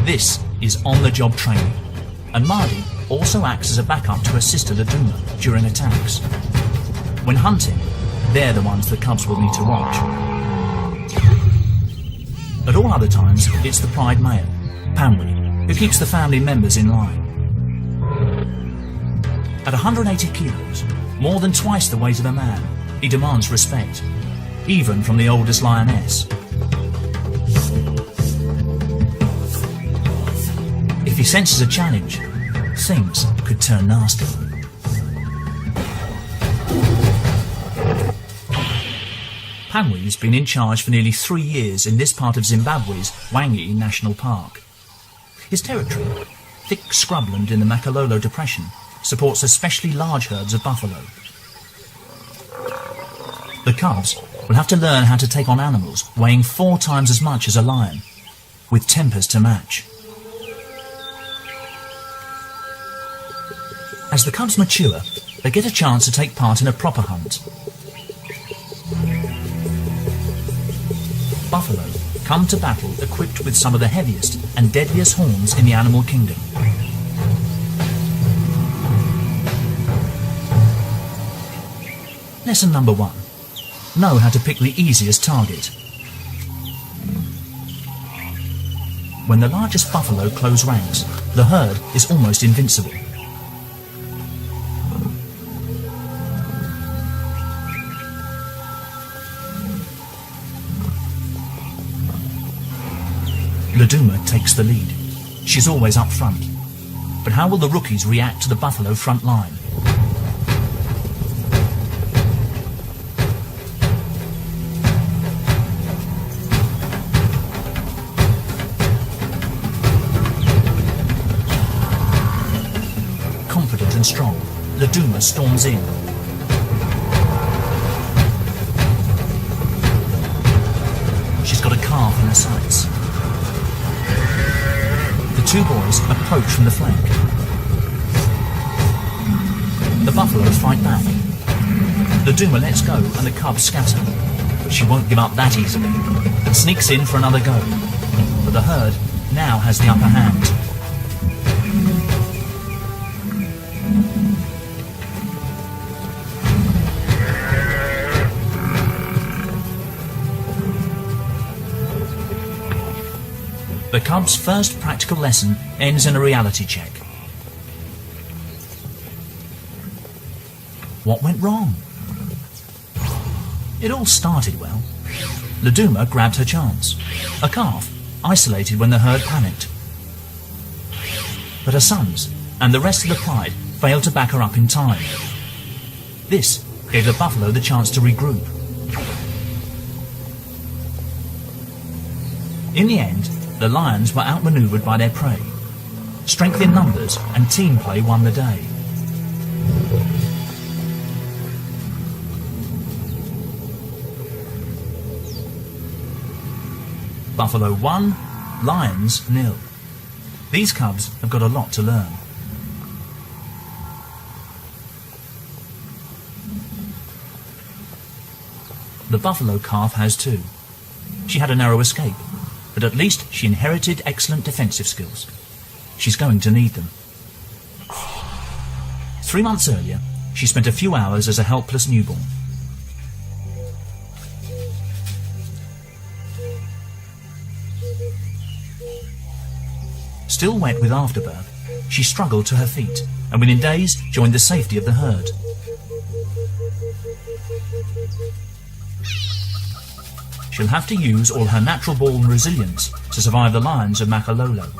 This is on-the-job training, and Mardi also acts as a backup to her sister Laduma during attacks. When hunting, they're the ones the cubs will need to watch. At all other times, it's the pride male, Panwi, who keeps the family members in line. At 180 kilos, more than twice the weight of a man, he demands respect, even from the oldest lioness. If he senses a challenge, things could turn nasty. Panwi's been in charge for nearly 3 years in this part of Zimbabwe's Wangi National Park. His territory, thick scrubland in the Makalolo Depression, supports especially large herds of buffalo. The cubs will have to learn how to take on animals weighing 4 times as much as a lion, with tempers to match. As the cubs mature, they get a chance to take part in a proper hunt. Buffalo come to battle equipped with some of the heaviest and deadliest horns in the animal kingdom. Lesson number 1. Know how to pick the easiest target. When the largest buffalo close ranks, the herd is almost invincible. Laduma takes the lead. She's always up front. But how will the rookies react to the buffalo front line? Confident and strong, Laduma storms in. She's got a calf in her sights. The two boys approach from the flank. The buffaloes fight back. Laduma lets go and the cubs scatter, but she won't give up that easily and sneaks in for another go. But the herd now has the upper hand. The cubs' first practical lesson ends in a reality check. What went wrong? It all started well. Laduma grabbed her chance. A calf, isolated when the herd panicked. But her sons and the rest of the pride failed to back her up in time. This gave the buffalo the chance to regroup. In the end, the lions were outmaneuvered by their prey. Strength in numbers and team play won the day. Buffalo 1, Lions 0. These cubs have got a lot to learn. The buffalo calf has too. She had a narrow escape, but at least she inherited excellent defensive skills. She's going to need them. 3 months earlier, she spent a few hours as a helpless newborn. Still wet with afterbirth, she struggled to her feet and within days joined the safety of the herd. She'll have to use all her natural-born resilience to survive the lions of Makalolo.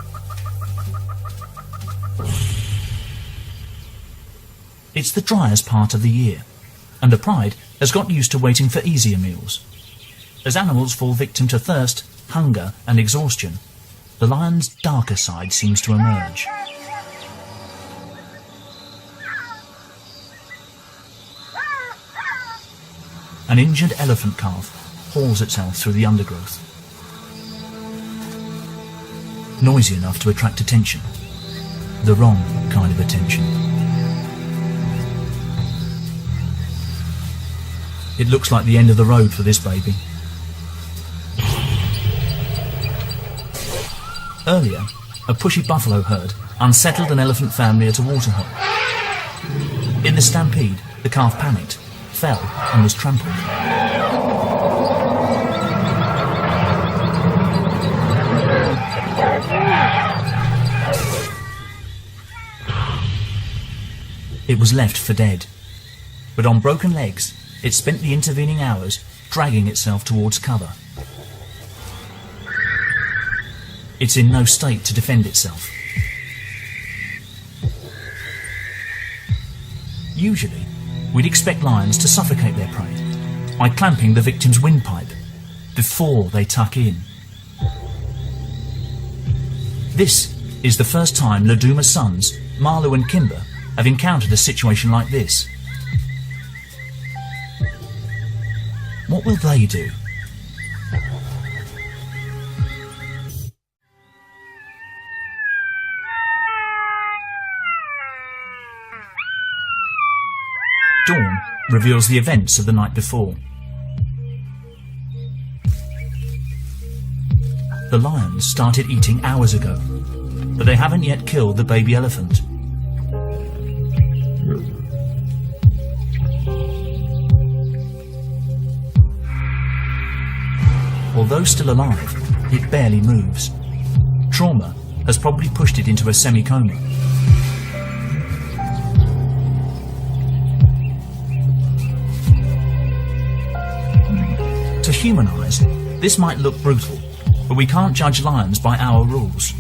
It's the driest part of the year, and the pride has got used to waiting for easier meals. As animals fall victim to thirst, hunger and exhaustion, the lion's darker side seems to emerge. An injured elephant calf hauls itself through the undergrowth. Noisy enough to attract attention. The wrong kind of attention. It looks like the end of the road for this baby. Earlier, a pushy buffalo herd unsettled an elephant family at a waterhole. In the stampede, the calf panicked, fell and was trampled. It was left for dead, but on broken legs, it spent the intervening hours dragging itself towards cover. It's in no state to defend itself. Usually, we'd expect lions to suffocate their prey by clamping the victim's windpipe before they tuck in. This is the first time Laduma's sons, Marlo and Kimber, have encountered a situation like this. What will they do? Dawn reveals the events of the night before. The lions started eating hours ago, but they haven't yet killed the baby elephant. Although still alive, it barely moves. Trauma has probably pushed it into a semi-coma. To humanise, this might look brutal, but we can't judge lions by our rules.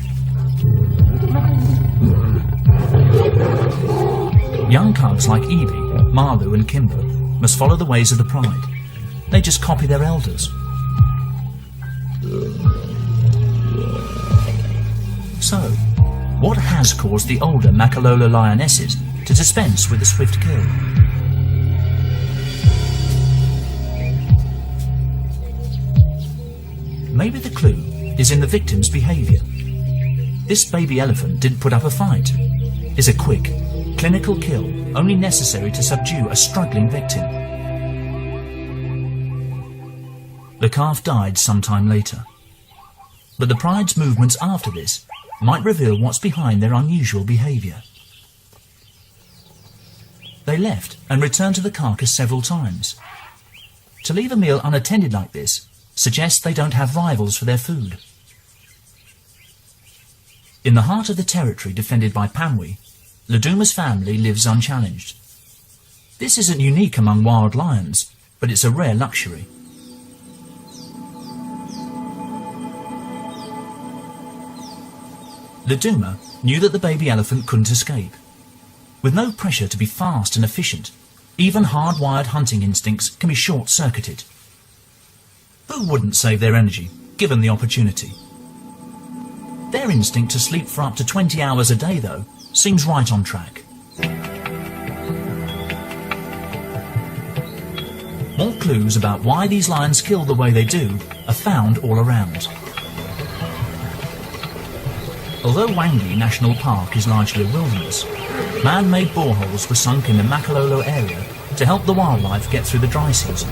Young cubs like Evie, Marlu and Kimber must follow the ways of the pride. They just copy their elders. So, what has caused the older Makalola lionesses to dispense with the swift kill? Maybe the clue is in the victim's behaviour. This baby elephant didn't put up a fight. It's a quick, clinical kill only necessary to subdue a struggling victim. The calf died sometime later. But the pride's movements after this might reveal what's behind their unusual behaviour. They left and returned to the carcass several times. To leave a meal unattended like this suggests they don't have rivals for their food. In the heart of the territory defended by Pamwi, Laduma's family lives unchallenged. This isn't unique among wild lions, but it's a rare luxury. Laduma knew that the baby elephant couldn't escape. With no pressure to be fast and efficient, even hardwired hunting instincts can be short-circuited. Who wouldn't save their energy, given the opportunity? Their instinct to sleep for up to 20 hours a day, though, seems right on track. More clues about why these lions kill the way they do are found all around. Although Wangi National Park is largely a wilderness, man-made boreholes were sunk in the Makalolo area to help the wildlife get through the dry season.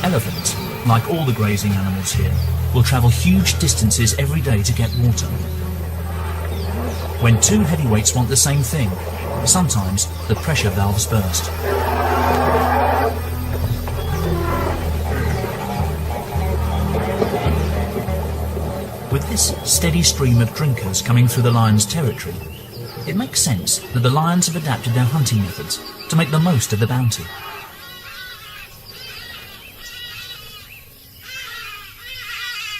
Elephants, like all the grazing animals here, will travel huge distances every day to get water. When two heavyweights want the same thing, sometimes the pressure valves burst. With this steady stream of drinkers coming through the lion's territory, it makes sense that the lions have adapted their hunting methods to make the most of the bounty.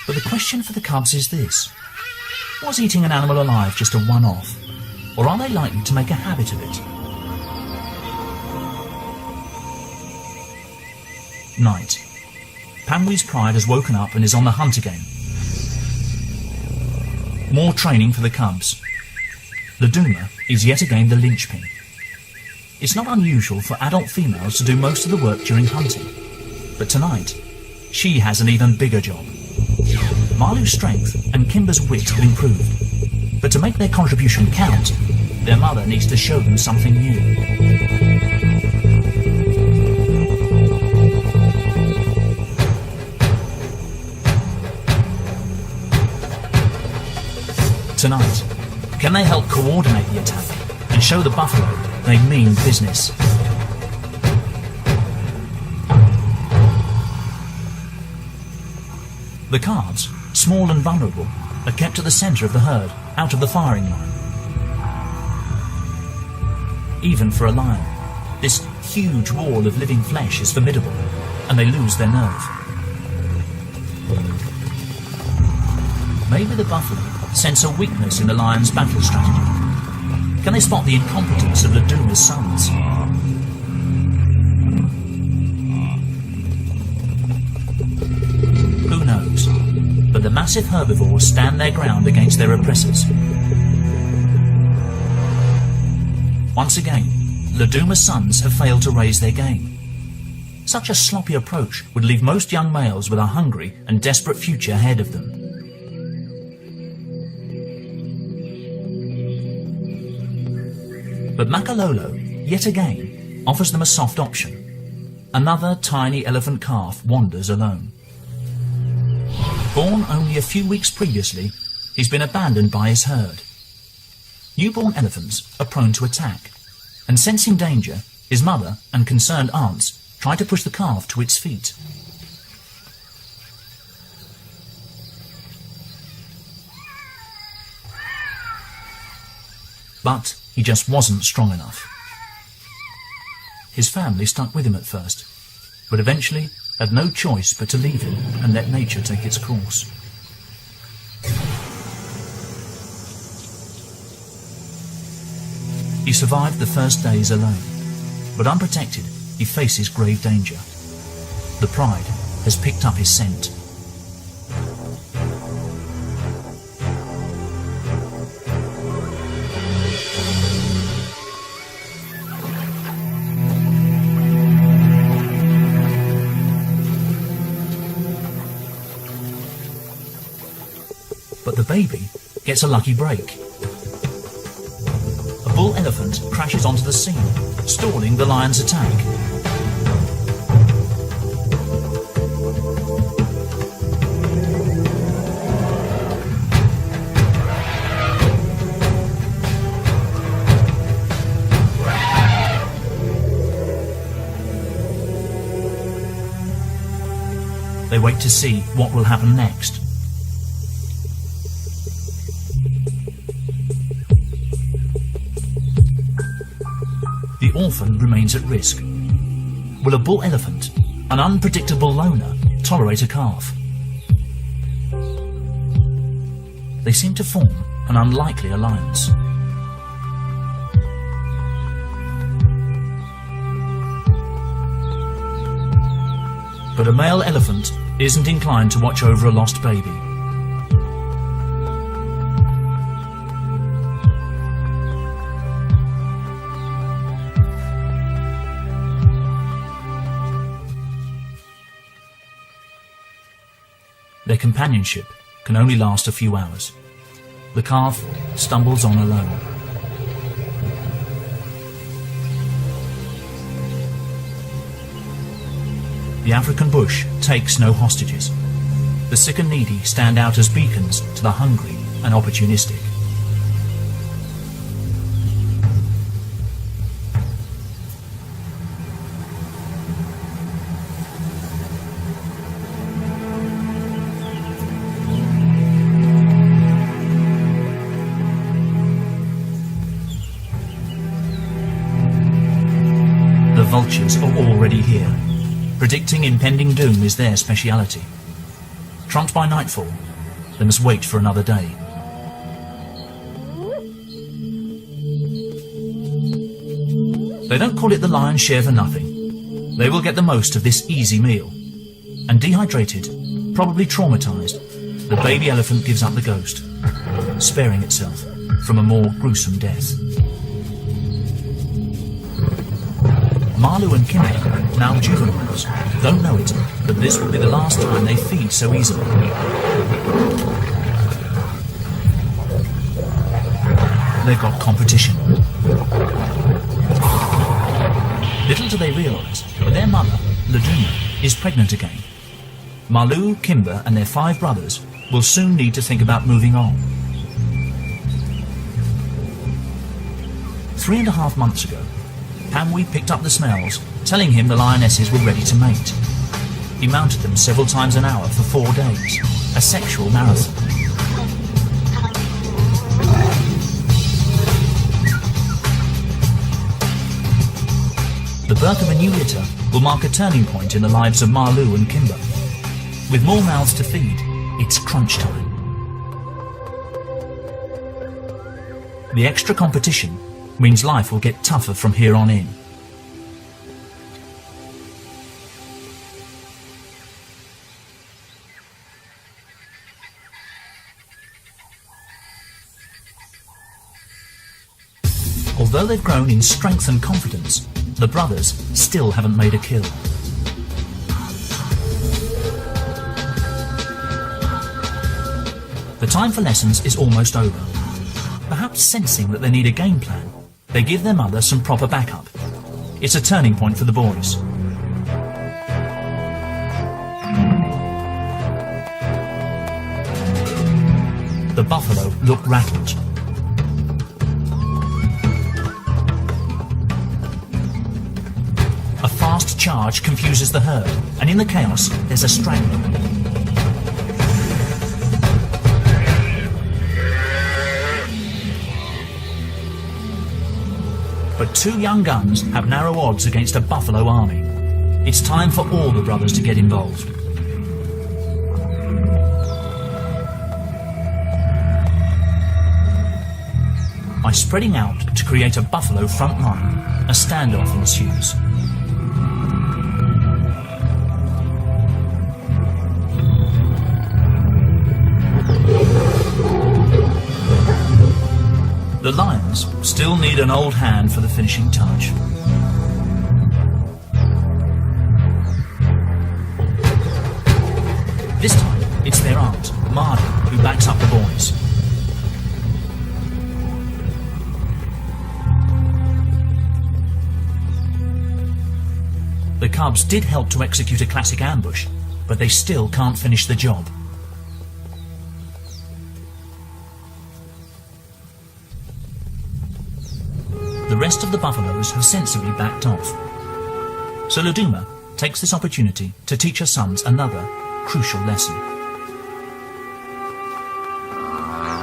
But the question for the cubs is this: was eating an animal alive just a one-off, or are they likely to make a habit of it? Night. Pamwi's pride has woken up and is on the hunt again. More training for the cubs. Laduma is yet again the linchpin. It's not unusual for adult females to do most of the work during hunting, but tonight, she has an even bigger job. Marlu's strength and Kimber's wit have improved, but to make their contribution count, their mother needs to show them something new. Tonight, can they help coordinate the attack and show the buffalo they mean business? The calves, small and vulnerable, are kept at the centre of the herd, out of the firing line. Even for a lion, this huge wall of living flesh is formidable, and they lose their nerve. Maybe the buffalo sense a weakness in the lion's battle strategy. Can they spot the incompetence of Laduma's sons? Who knows? But the massive herbivores stand their ground against their oppressors. Once again, Laduma's sons have failed to raise their game. Such a sloppy approach would leave most young males with a hungry and desperate future ahead of them. But Makalolo, yet again, offers them a soft option. Another tiny elephant calf wanders alone. Born only a few weeks previously, he's been abandoned by his herd. Newborn elephants are prone to attack, and sensing danger, his mother and concerned aunts try to push the calf to its feet. But he just wasn't strong enough. His family stuck with him at first, but eventually had no choice but to leave him and let nature take its course. He survived the first days alone, but unprotected, he faces grave danger. The pride has picked up his scent. But the baby gets a lucky break. A bull elephant crashes onto the scene, stalling the lion's attack. They wait to see what will happen next. The orphan remains at risk. Will a bull elephant, an unpredictable loner, tolerate a calf? They seem to form an unlikely alliance. But a male elephant isn't inclined to watch over a lost baby. Their companionship can only last a few hours. The calf stumbles on alone. The African bush takes no hostages. The sick and needy stand out as beacons to the hungry and opportunistic. The vultures are already here. Predicting impending doom is their speciality. Trumped by nightfall, they must wait for another day. They don't call it the lion's share for nothing. They will get the most of this easy meal. And dehydrated, probably traumatized, the baby elephant gives up the ghost, sparing itself from a more gruesome death. Malu and Kimber, now juveniles, don't know it, but this will be the last time they feed so easily. They've got competition. Little do they realise that their mother, Laduma, is pregnant again. Malu, Kimber and their 5 brothers will soon need to think about moving on. 3.5 months ago, Pamwi picked up the smells, telling him the lionesses were ready to mate. He mounted them several times an hour for 4 days, a sexual marathon. The birth of a new litter will mark a turning point in the lives of Marlu and Kimber. With more mouths to feed, it's crunch time. The extra competition means life will get tougher from here on in. Although they've grown in strength and confidence, the brothers still haven't made a kill. The time for lessons is almost over. Perhaps sensing that they need a game plan, they give their mother some proper backup. It's a turning point for the boys. The buffalo look rattled. A fast charge confuses the herd, and in the chaos, there's a straggler. But 2 young guns have narrow odds against a buffalo army. It's time for all the brothers to get involved. By spreading out to create a buffalo front line, a standoff ensues. The lions still need an old hand for the finishing touch. This time, it's their aunt, Mardi, who backs up the boys. The cubs did help to execute a classic ambush, but they still can't finish the job. The rest of the buffaloes have sensibly backed off. So Luduma takes this opportunity to teach her sons another crucial lesson.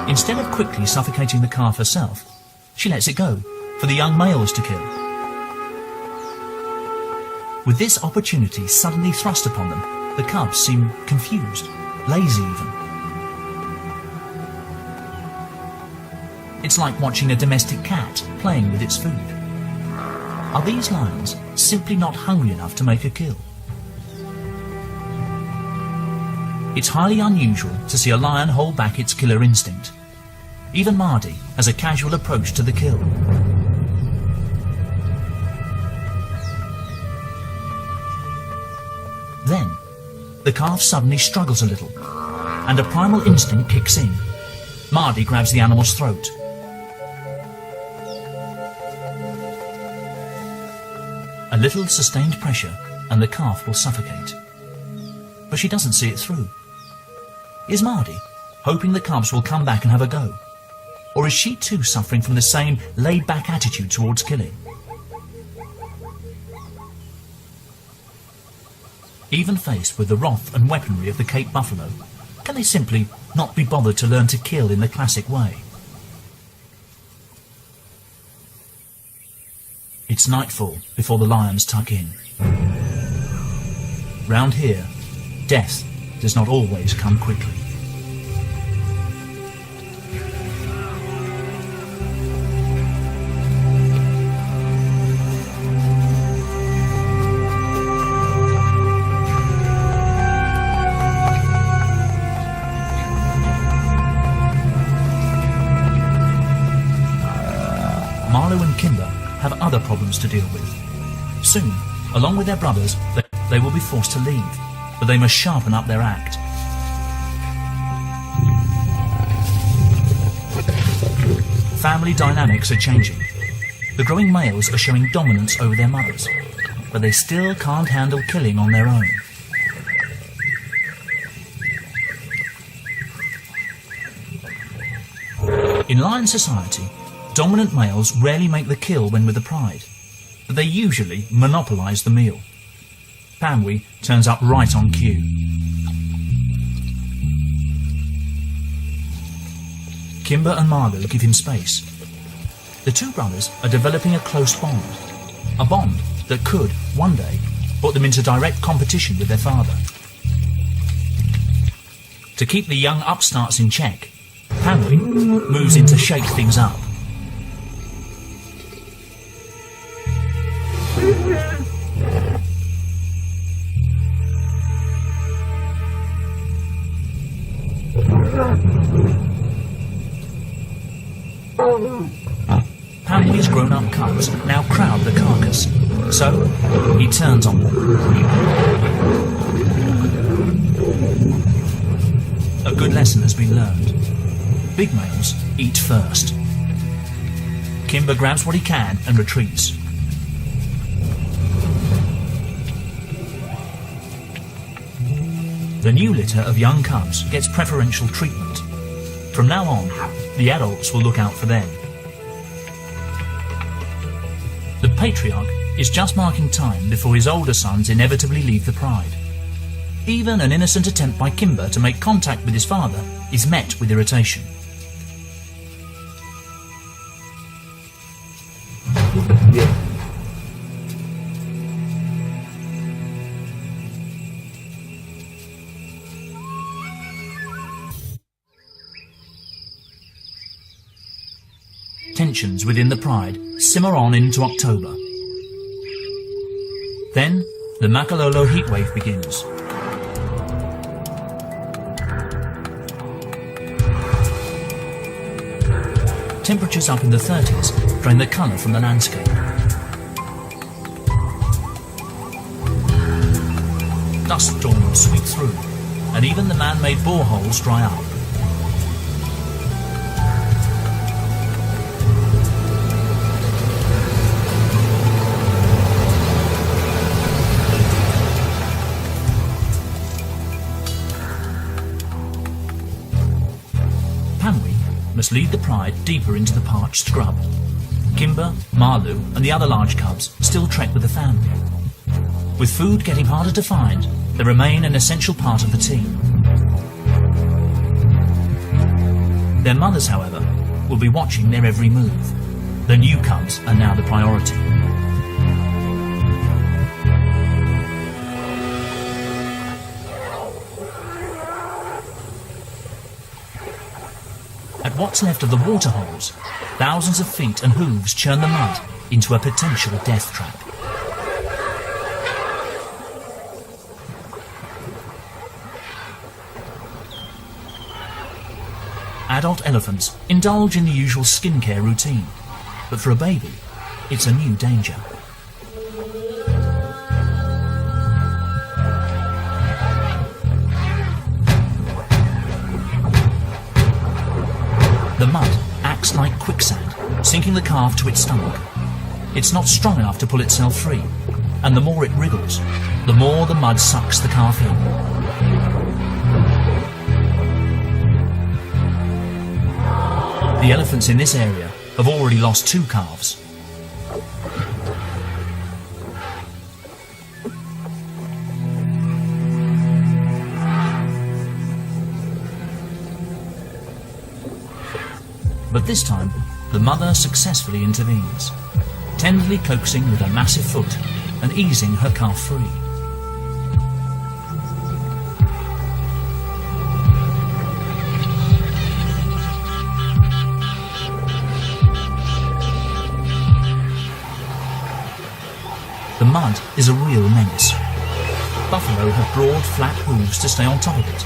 Instead of quickly suffocating the calf herself, she lets it go for the young males to kill. With this opportunity suddenly thrust upon them, the cubs seem confused, lazy even. It's like watching a domestic cat playing with its food. Are these lions simply not hungry enough to make a kill? It's highly unusual to see a lion hold back its killer instinct. Even Mardi has a casual approach to the kill. Then, the calf suddenly struggles a little, and a primal instinct kicks in. Mardi grabs the animal's throat. A little sustained pressure and the calf will suffocate. But she doesn't see it through. Is Mardi hoping the cubs will come back and have a go? Or is she too suffering from the same laid-back attitude towards killing? Even faced with the wrath and weaponry of the Cape buffalo, can they simply not be bothered to learn to kill in the classic way? It's nightfall before the lions tuck in. Round here, death does not always come quickly. Marlo and Kimber have other problems to deal with. Soon, along with their brothers, they will be forced to leave, but they must sharpen up their act. Family dynamics are changing. The growing males are showing dominance over their mothers, but they still can't handle killing on their own. In lion society, Dominant males rarely make the kill when with the pride, but they usually monopolise the meal. Pamwi turns up right on cue. Kimber and Marlu give him space. The two brothers are developing a close bond, a bond that could, one day, put them into direct competition with their father. To keep the young upstarts in check, Pamwi moves in to shake things up. Pamwi's grown-up cubs now crowd the carcass, so he turns on them. A good lesson has been learned. Big males eat first. Kimber grabs what he can and retreats. The new litter of young cubs gets preferential treatment. From now on, the adults will look out for them. The patriarch is just marking time before his older sons inevitably leave the pride. Even an innocent attempt by Kimber to make contact with his father is met with irritation. Tensions within the pride simmer on into October. Then, the Makalolo heatwave begins. Temperatures up in the 30s drain the colour from the landscape. Dust storms sweep through, and even the man-made boreholes dry up. Must lead the pride deeper into the parched scrub. Kimber, Marlu and the other large cubs still trek with the family. With food getting harder to find, they remain an essential part of the team. Their mothers, however, will be watching their every move. The new cubs are now the priority. At what's left of the waterholes, thousands of feet and hooves churn the mud into a potential death trap. Adult elephants indulge in the usual skincare routine, but for a baby, it's a new danger. The mud acts like quicksand, sinking the calf to its stomach. It's not strong enough to pull itself free, and the more it wriggles, the more the mud sucks the calf in. The elephants in this area have already lost 2 calves. But this time, the mother successfully intervenes, tenderly coaxing with her massive foot and easing her calf free. The mud is a real menace. Buffalo have broad, flat hooves to stay on top of it,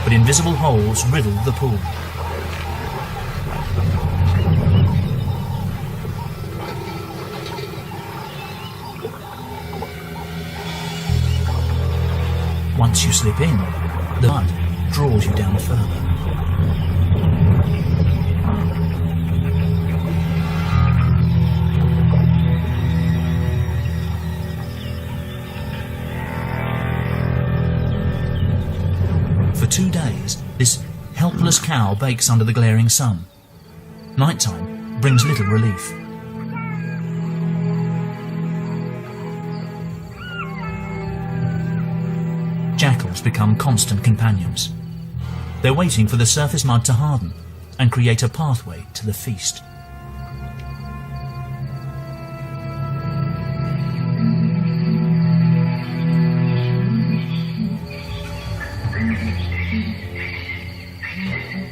but invisible holes riddle the pool. Once you slip in, the mud draws you down further. For 2 days, this helpless cow bakes under the glaring sun. Nighttime, brings little relief. Jackals become constant companions. They're waiting for the surface mud to harden and create a pathway to the feast.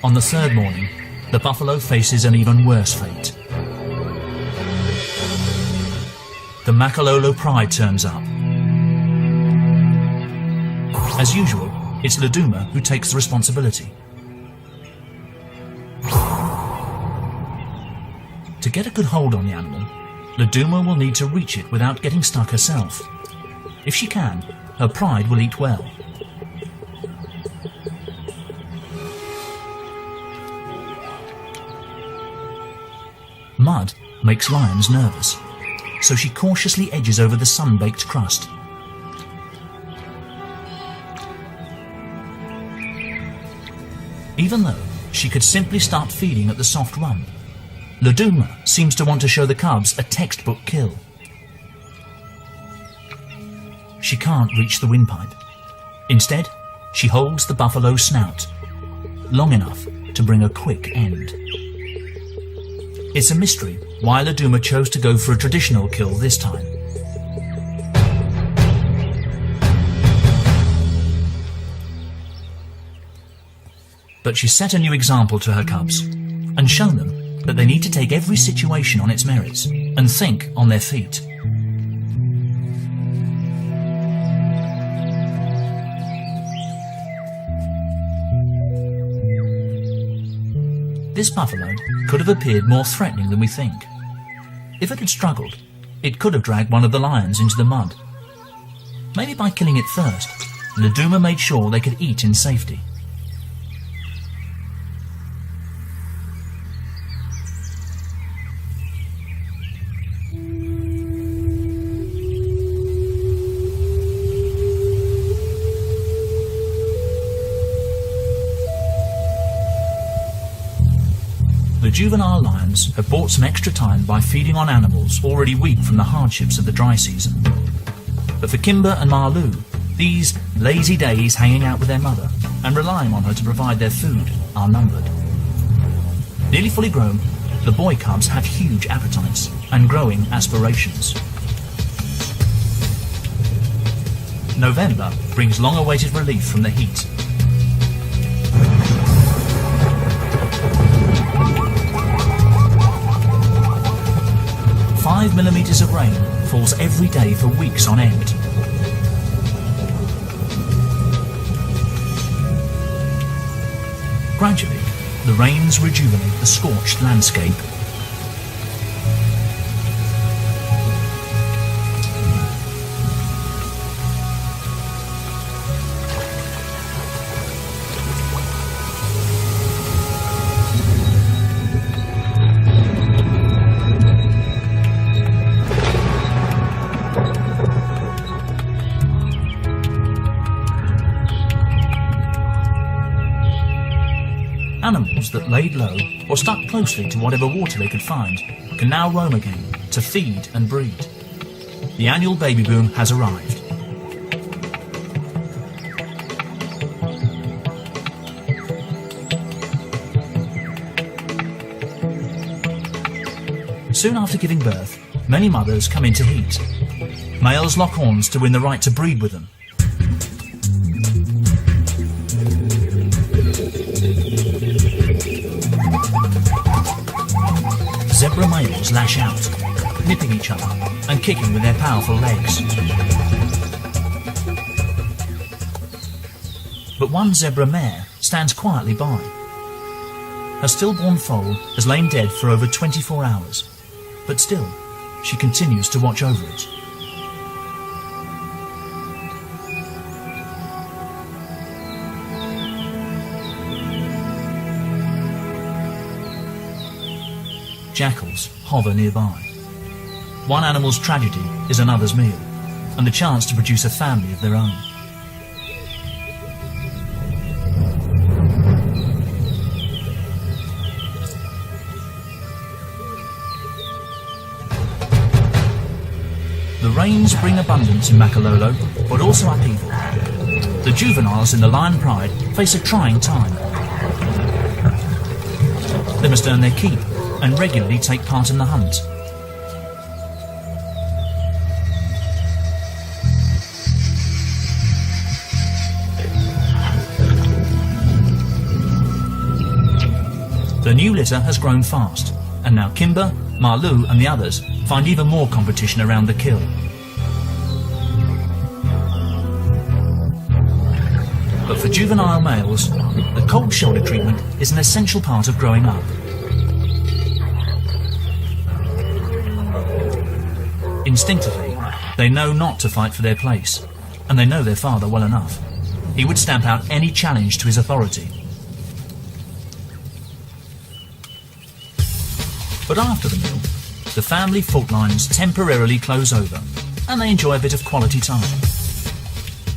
On the third morning, the buffalo faces an even worse fate. The Makalolo pride turns up. As usual, it's Laduma who takes the responsibility. To get a good hold on the animal, Laduma will need to reach it without getting stuck herself. If she can, her pride will eat well. Mud makes lions nervous, so she cautiously edges over the sun-baked crust. Even though she could simply start feeding at the soft rump, Laduma seems to want to show the cubs a textbook kill. She can't reach the windpipe. Instead, she holds the buffalo's snout, long enough to bring a quick end. It's a mystery why Laduma chose to go for a traditional kill this time. But she set a new example to her cubs and shown them that they need to take every situation on its merits and think on their feet. This buffalo could have appeared more threatening than we think. If it had struggled, it could have dragged one of the lions into the mud. Maybe by killing it first, Laduma made sure they could eat in safety. The juvenile lions have bought some extra time by feeding on animals already weak from the hardships of the dry season. But for Kimber and Marlou, these lazy days hanging out with their mother and relying on her to provide their food are numbered. Nearly fully grown, the boy cubs have huge appetites and growing aspirations. November brings long-awaited relief from the heat. Five millimeters of rain falls every day for weeks on end. Gradually, the rains rejuvenate the scorched landscape. Animals that laid low or stuck closely to whatever water they could find can now roam again to feed and breed. The annual baby boom has arrived. Soon after giving birth, many mothers come into heat. Males lock horns to win the right to breed with them. Zebra males lash out, nipping each other and kicking with their powerful legs. But one zebra mare stands quietly by. Her stillborn foal has lain dead for over 24 hours, but still, she continues to watch over it. Jackals hover nearby. One animal's tragedy is another's meal, and the chance to produce a family of their own. rains bring abundance in Makalolo, but also upheaval. The juveniles in the Lion Pride face a trying time. They must earn their keep and regularly take part in the hunt. The new litter has grown fast, and now Kimber, Marlou and the others find even more competition around the kill. But for juvenile males, the cold shoulder treatment is an essential part of growing up. Instinctively, they know not to fight for their place, and they know their father well enough. He would stamp out any challenge to his authority. But after the meal, the family fault lines temporarily close over, and they enjoy a bit of quality time.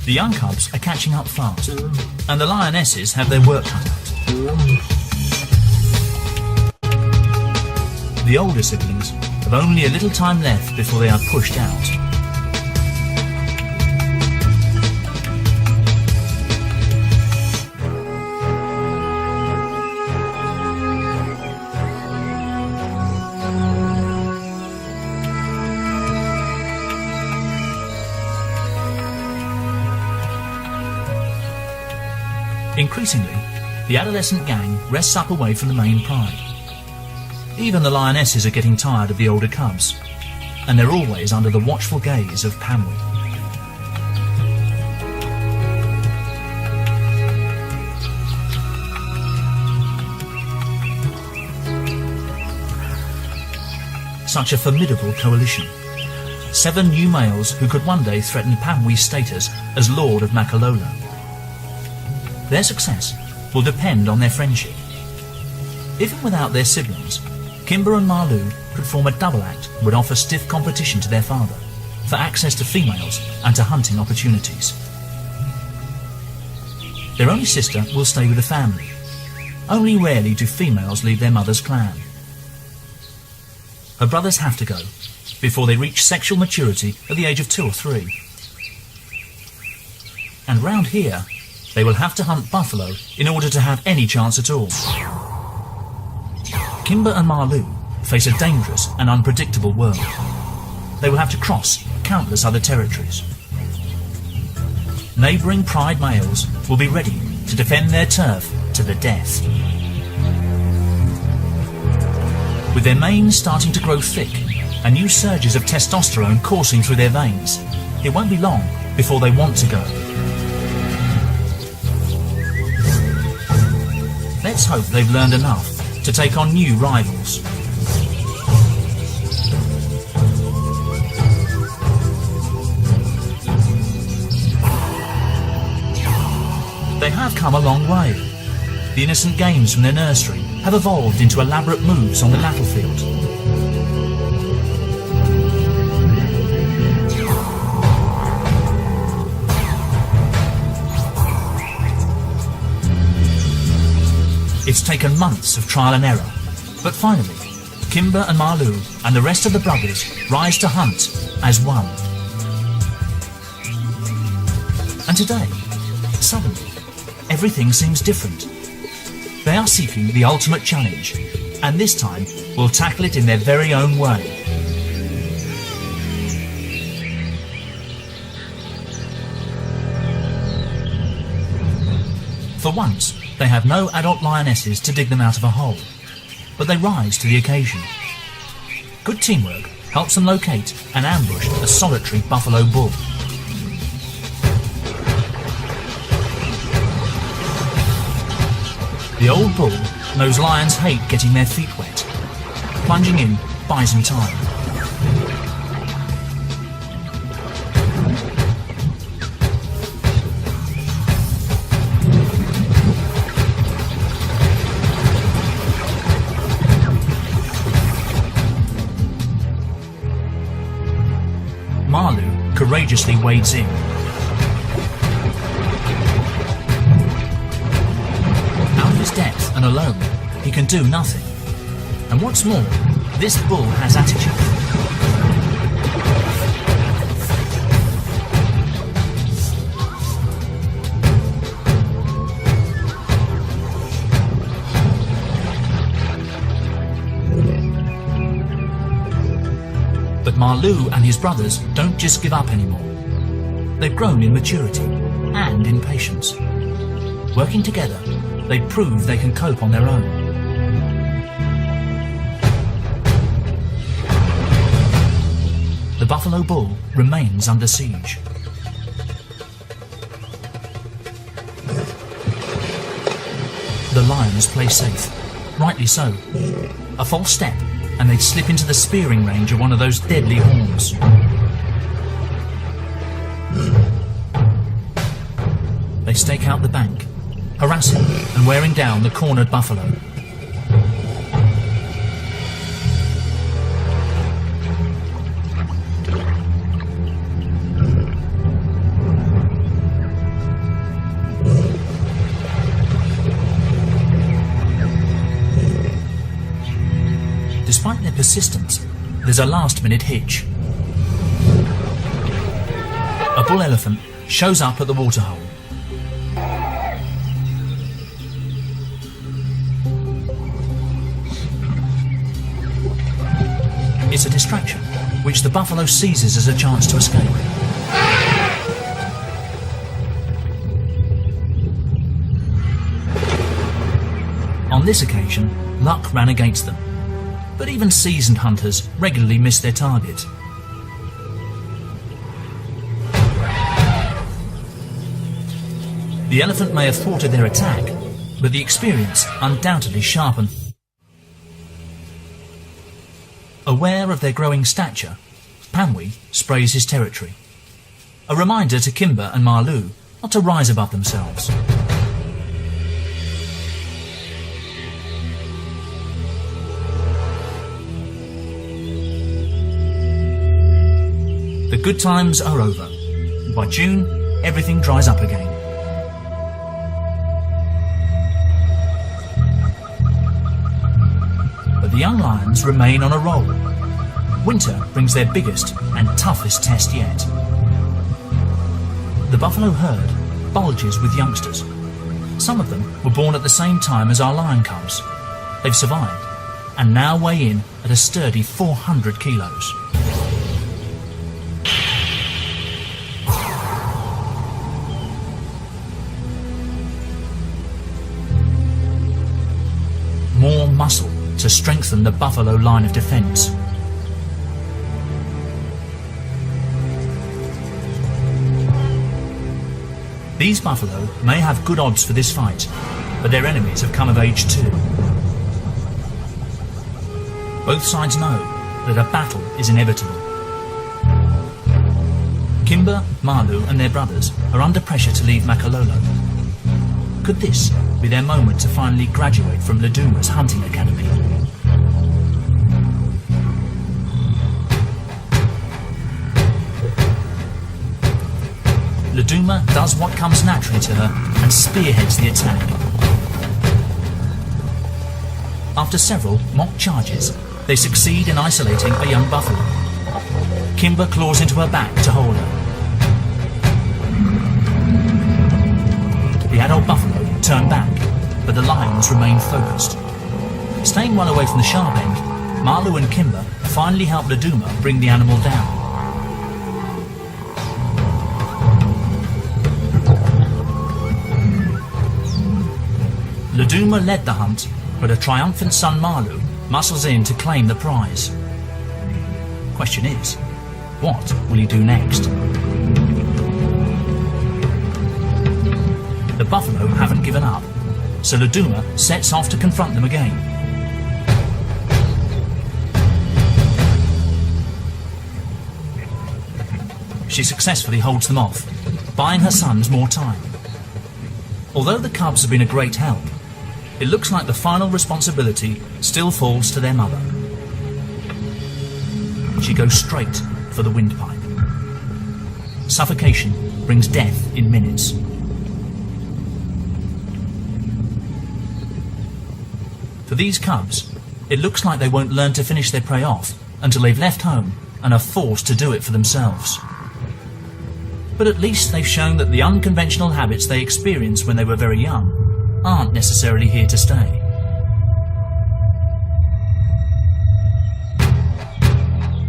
The young cubs are catching up fast, and the lionesses have their work cut out. The older siblings have only a little time left before they are pushed out. Increasingly, the adolescent gang rests up away from the main pride. Even the lionesses are getting tired of the older cubs, and they're always under the watchful gaze of Pamwi. Such a formidable coalition. 7 new males who could one day threaten Pamwi's status as Lord of Makalolo. Their success will depend on their friendship. Even without their siblings, Kimber and Marlou could form a double act and would offer stiff competition to their father for access to females and to hunting opportunities. Their only sister will stay with the family. Only rarely do females leave their mother's clan. Her brothers have to go before they reach sexual maturity at the age of 2 or 3. And round here, they will have to hunt buffalo in order to have any chance at all. Kimber and Marlou face a dangerous and unpredictable world. They will have to cross countless other territories. Neighbouring pride males will be ready to defend their turf to the death. With their manes starting to grow thick and new surges of testosterone coursing through their veins, it won't be long before they want to go. Let's hope they've learned enough to take on new rivals. They have come a long way. The innocent games from their nursery have evolved into elaborate moves on the battlefield. It's taken months of trial and error, but finally, Kimber and Marlou and the rest of the brothers rise to hunt as one. And today, suddenly, everything seems different. They are seeking the ultimate challenge, and this time will tackle it in their very own way. For once, they have no adult lionesses to dig them out of a hole, but they rise to the occasion. Good teamwork helps them locate and ambush a solitary buffalo bull. The old bull knows lions hate getting their feet wet. Plunging in buys him time. Marlou courageously wades in. Out of his depth and alone, he can do nothing. And what's more, this bull has attitude. But Marlou and his brothers don't just give up anymore. They've grown in maturity and in patience. Working together, they prove they can cope on their own. The buffalo bull remains under siege. The lions play safe, rightly so. A false step and they'd slip into the spearing range of one of those deadly horns. They stake out the bank, harassing and wearing down the cornered buffalo. Despite their persistence, there's a last-minute hitch. A bull elephant shows up at the waterhole. It's a distraction, which the buffalo seizes as a chance to escape. On this occasion, luck ran against them. But even seasoned hunters regularly miss their target. The elephant may have thwarted their attack, but the experience undoubtedly sharpened. Aware of their growing stature, Pamwi sprays his territory. A reminder to Kimber and Marlou not to rise above themselves. The good times are over. By June, everything dries up again. But the young lions remain on a roll. Winter brings their biggest and toughest test yet. The buffalo herd bulges with youngsters. Some of them were born at the same time as our lion cubs. They've survived and now weigh in at a sturdy 400 kilos. More muscle to strengthen the buffalo line of defence. These buffalo may have good odds for this fight, but their enemies have come of age too. Both sides know that a battle is inevitable. Kimber, Marlou and their brothers are under pressure to leave Makalolo. Could this be their moment to finally graduate from Laduma's hunting academy? Laduma does what comes naturally to her and spearheads the attack. After several mock charges, they succeed in isolating a young buffalo. Kimber claws into her back to hold her. The adult buffalo turn back, but the lions remain focused. Staying well away from the sharp end, Marlou and Kimber finally help Laduma bring the animal down. Laduma led the hunt, but a triumphant son Marlou muscles in to claim the prize. Question is, what will he do next? The buffalo haven't given up, so Laduma sets off to confront them again. She successfully holds them off, buying her sons more time. Although the cubs have been a great help, it looks like the final responsibility still falls to their mother. She goes straight for the windpipe. Suffocation brings death in minutes. For these cubs, it looks like they won't learn to finish their prey off until they've left home and are forced to do it for themselves. But at least they've shown that the unconventional habits they experienced when they were very young aren't necessarily here to stay.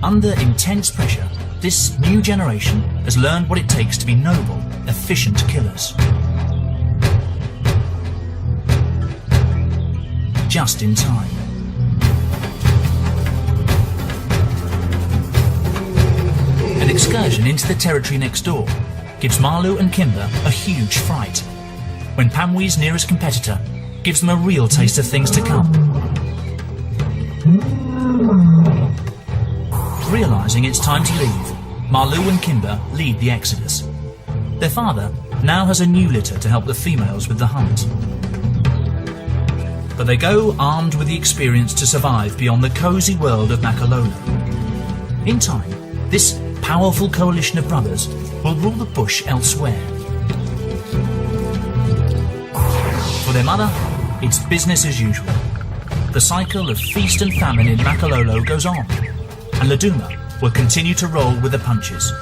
Under intense pressure, this new generation has learned what it takes to be noble, efficient killers. Just in time. An excursion into the territory next door gives Marlu and Kimber a huge fright, when Pamwee's nearest competitor gives them a real taste of things to come. Realising it's time to leave, Marlu and Kimber lead the exodus. Their father now has a new litter to help the females with the hunt. But they go armed with the experience to survive beyond the cosy world of Makalolo. In time, this powerful coalition of brothers will rule the bush elsewhere. For their mother, it's business as usual. The cycle of feast and famine in Makalolo goes on, and Laduma will continue to roll with the punches.